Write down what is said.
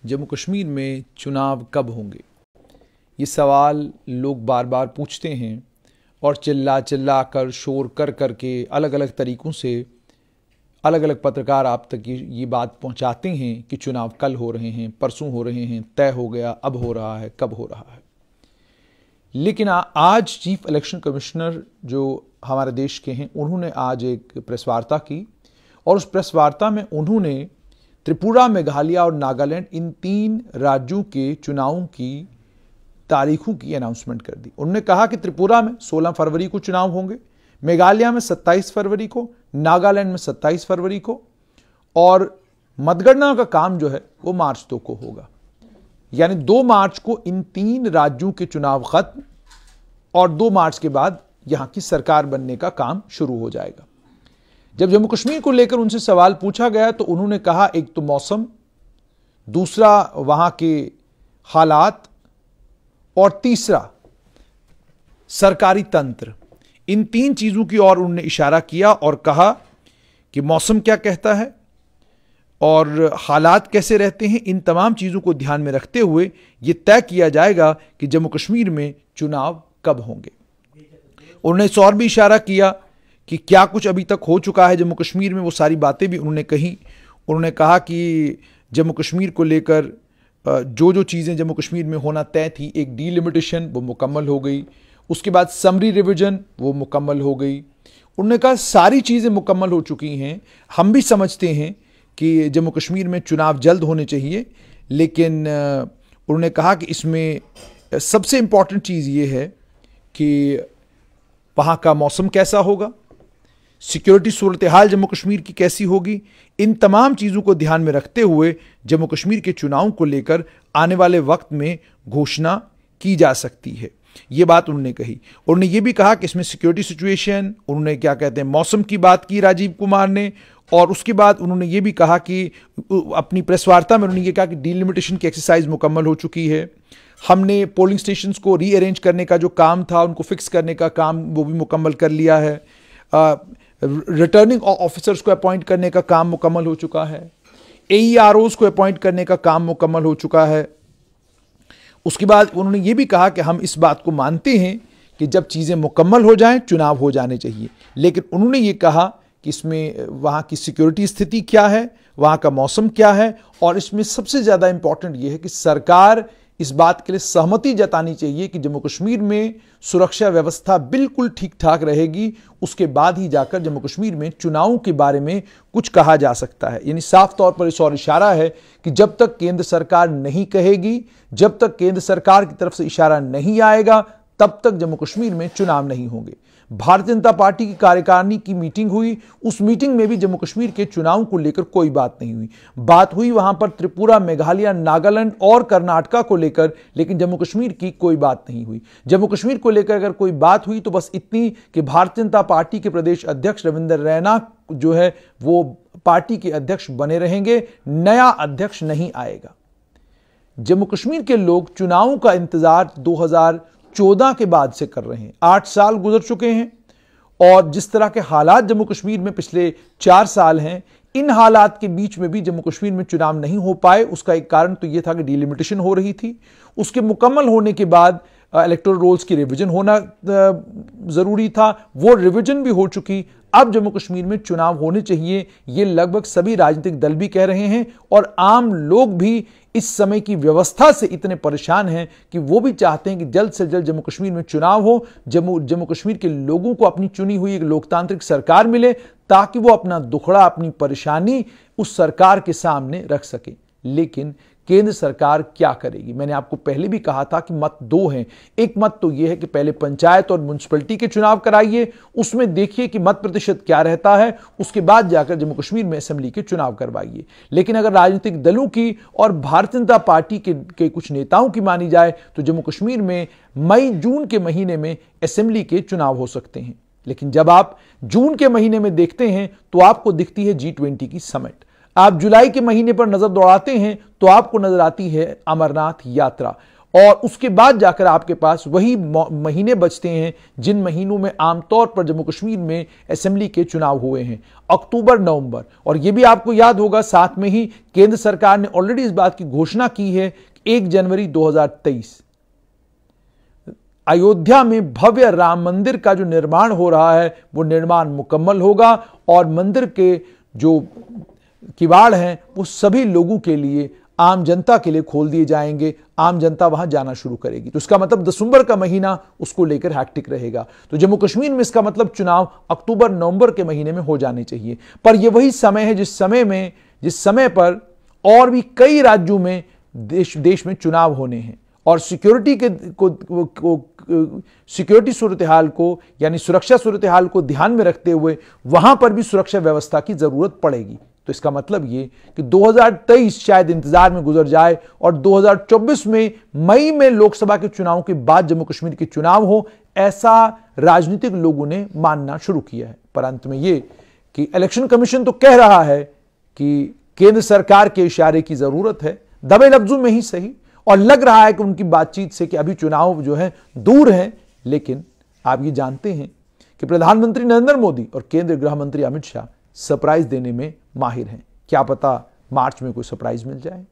जम्मू कश्मीर में चुनाव कब होंगे? ये सवाल लोग बार बार पूछते हैं और चिल्ला चिल्ला कर, शोर कर कर के, अलग अलग तरीक़ों से अलग अलग पत्रकार आप तक ये बात पहुंचाते हैं कि चुनाव कल हो रहे हैं, परसों हो रहे हैं, तय हो गया, अब हो रहा है, कब हो रहा है। लेकिन आज चीफ इलेक्शन कमिश्नर जो हमारे देश के हैं, उन्होंने आज एक प्रेस वार्ता की और उस प्रेस वार्ता में उन्होंने त्रिपुरा, मेघालय और नागालैंड इन 3 राज्यों के चुनावों की तारीखों की अनाउंसमेंट कर दी। उन्होंने कहा कि त्रिपुरा में 16 फरवरी को चुनाव होंगे, मेघालय में 27 फरवरी को, नागालैंड में 27 फरवरी को और मतगणना का काम जो है वो मार्च 2 को होगा। यानी 2 मार्च को इन 3 राज्यों के चुनाव खत्म और 2 मार्च के बाद यहां की सरकार बनने का काम शुरू हो जाएगा। जब जम्मू कश्मीर को लेकर उनसे सवाल पूछा गया तो उन्होंने कहा, एक तो मौसम, दूसरा वहां के हालात और तीसरा सरकारी तंत्र, इन 3 चीजों की ओर उन्होंने इशारा किया और कहा कि मौसम क्या कहता है और हालात कैसे रहते हैं। इन तमाम चीजों को ध्यान में रखते हुए यह तय किया जाएगा कि जम्मू कश्मीर में चुनाव कब होंगे। उन्होंने इस और भी इशारा किया कि क्या कुछ अभी तक हो चुका है जम्मू कश्मीर में, वो सारी बातें भी उन्होंने कही। उन्होंने कहा कि जम्मू कश्मीर को लेकर जो चीज़ें जम्मू कश्मीर में होना तय थी, एक डीलिमिटेशन वो मुकम्मल हो गई, उसके बाद समरी रिवीजन वो मुकम्मल हो गई। उन्होंने कहा सारी चीज़ें मुकम्मल हो चुकी हैं। हम भी समझते हैं कि जम्मू कश्मीर में चुनाव जल्द होने चाहिए, लेकिन उन्होंने कहा कि इसमें सबसे इम्पॉर्टेंट चीज़ ये है कि वहाँ का मौसम कैसा होगा, सिक्योरिटी सूरत हाल जम्मू कश्मीर की कैसी होगी। इन तमाम चीज़ों को ध्यान में रखते हुए जम्मू कश्मीर के चुनाव को लेकर आने वाले वक्त में घोषणा की जा सकती है, ये बात उन्होंने कही। उन्होंने ये भी कहा कि इसमें सिक्योरिटी सिचुएशन, उन्होंने क्या कहते हैं मौसम की बात की राजीव कुमार ने, और उसके बाद उन्होंने ये भी कहा कि अपनी प्रेस वार्ता में उन्होंने ये कहा कि डीलिमिटेशन की एक्सरसाइज मुकम्मल हो चुकी है। हमने पोलिंग स्टेशंस को रीअरेंज करने का जो काम था, उनको फिक्स करने का काम वो भी मुकम्मल कर लिया है। रिटर्निंग ऑफिसर्स को अपॉइंट करने का काम मुकम्मल हो चुका है। AEROs को अपॉइंट करने का काम मुकम्मल हो चुका है। उसके बाद उन्होंने ये भी कहा कि हम इस बात को मानते हैं कि जब चीज़ें मुकम्मल हो जाएं, चुनाव हो जाने चाहिए। लेकिन उन्होंने ये कहा कि इसमें वहाँ की सिक्योरिटी स्थिति क्या है, वहाँ का मौसम क्या है, और इसमें सबसे ज़्यादा इंपॉर्टेंट ये है कि सरकार इस बात के लिए सहमति जतानी चाहिए कि जम्मू कश्मीर में सुरक्षा व्यवस्था बिल्कुल ठीक ठाक रहेगी। उसके बाद ही जाकर जम्मू कश्मीर में चुनावों के बारे में कुछ कहा जा सकता है। यानी साफ तौर पर इस और इशारा है कि जब तक केंद्र सरकार नहीं कहेगी, जब तक केंद्र सरकार की तरफ से इशारा नहीं आएगा, तब तक जम्मू कश्मीर में चुनाव नहीं होंगे। भारतीय जनता पार्टी की कार्यकारिणी की मीटिंग हुई, उस मीटिंग में भी जम्मू कश्मीर के चुनाव को लेकर कोई बात नहीं हुई। बात हुई वहां पर त्रिपुरा, मेघालय, नागालैंड और कर्नाटका को लेकर, लेकिन जम्मू कश्मीर की कोई बात नहीं हुई। जम्मू कश्मीर को लेकर अगर कोई बात हुई तो बस इतनी कि भारतीय जनता पार्टी के प्रदेश अध्यक्ष रविंद्र रैना जो है वो पार्टी के अध्यक्ष बने रहेंगे, नया अध्यक्ष नहीं आएगा। जम्मू कश्मीर के लोग चुनावों का इंतजार 2014 के बाद से कर रहे हैं। 8 साल गुजर चुके हैं और जिस तरह के हालात जम्मू कश्मीर में पिछले 4 साल हैं, इन हालात के बीच में भी जम्मू कश्मीर में चुनाव नहीं हो पाए। उसका एक कारण तो यह था कि डीलिमिटेशन हो रही थी। उसके मुकम्मल होने के बाद इलेक्टोरल रोल्स की रिवीजन होना जरूरी था, वो रिवीजन भी हो चुकी। अब जम्मू कश्मीर में चुनाव होने चाहिए, ये लगभग सभी राजनीतिक दल भी कह रहे हैं और आम लोग भी इस समय की व्यवस्था से इतने परेशान हैं कि वो भी चाहते हैं कि जल्द से जल्द जम्मू कश्मीर में चुनाव हो, जम्मू कश्मीर के लोगों को अपनी चुनी हुई एक लोकतांत्रिक सरकार मिले, ताकि वो अपना दुखड़ा, अपनी परेशानी उस सरकार के सामने रख सके। लेकिन केंद्र सरकार क्या करेगी? मैंने आपको पहले भी कहा था कि मत 2 हैं। एक मत तो यह है कि पहले पंचायत और म्युनिसिपैलिटी के चुनाव कराइए, उसमें देखिए कि मत प्रतिशत क्या रहता है, उसके बाद जाकर जम्मू कश्मीर में असेंबली के चुनाव करवाइए। लेकिन अगर राजनीतिक दलों की और भारतीय जनता पार्टी के कुछ नेताओं की मानी जाए तो जम्मू कश्मीर में मई-जून के महीने में असेंबली के चुनाव हो सकते हैं। लेकिन जब आप जून के महीने में देखते हैं तो आपको दिखती है G20 की समिट। आप जुलाई के महीने पर नजर दौड़ाते हैं तो आपको नजर आती है अमरनाथ यात्रा। और उसके बाद जाकर आपके पास वही महीने बचते हैं जिन महीनों में आमतौर पर जम्मू कश्मीर में असेंबली के चुनाव हुए हैं, अक्टूबर नवंबर। और यह भी आपको याद होगा, साथ में ही केंद्र सरकार ने ऑलरेडी इस बात की घोषणा की है कि 1 जनवरी 2023 अयोध्या में भव्य राम मंदिर का जो निर्माण हो रहा है वो निर्माण मुकम्मल होगा और मंदिर के जो किवाड़ हैं वो सभी लोगों के लिए, आम जनता के लिए खोल दिए जाएंगे। आम जनता वहां जाना शुरू करेगी। तो इसका मतलब दिसंबर का महीना उसको लेकर हैक्टिक रहेगा। तो जम्मू कश्मीर में इसका मतलब चुनाव अक्टूबर नवंबर के महीने में हो जाने चाहिए। पर यह वही समय है जिस समय पर और भी कई राज्यों में देश में चुनाव होने हैं और सिक्योरिटी सूरत हाल को, यानी सुरक्षा सूरत हाल को ध्यान में रखते हुए वहां पर भी सुरक्षा व्यवस्था की जरूरत पड़ेगी। तो इसका मतलब ये कि 2023 शायद इंतजार में गुजर जाए और 2024 में मई में लोकसभा के चुनाव के बाद जम्मू कश्मीर के चुनाव हो, ऐसा राजनीतिक लोगों ने मानना शुरू किया है। पर अंत में ये कि इलेक्शन कमीशन तो कह रहा है कि केंद्र सरकार के इशारे की जरूरत है, दबे लफ्जों में ही सही, और लग रहा है कि उनकी बातचीत से कि अभी चुनाव जो है दूर है। लेकिन आप ये जानते हैं कि प्रधानमंत्री नरेंद्र मोदी और केंद्रीय गृह मंत्री अमित शाह सरप्राइज देने में माहिर हैं। क्या पता मार्च में कोई सरप्राइज मिल जाए।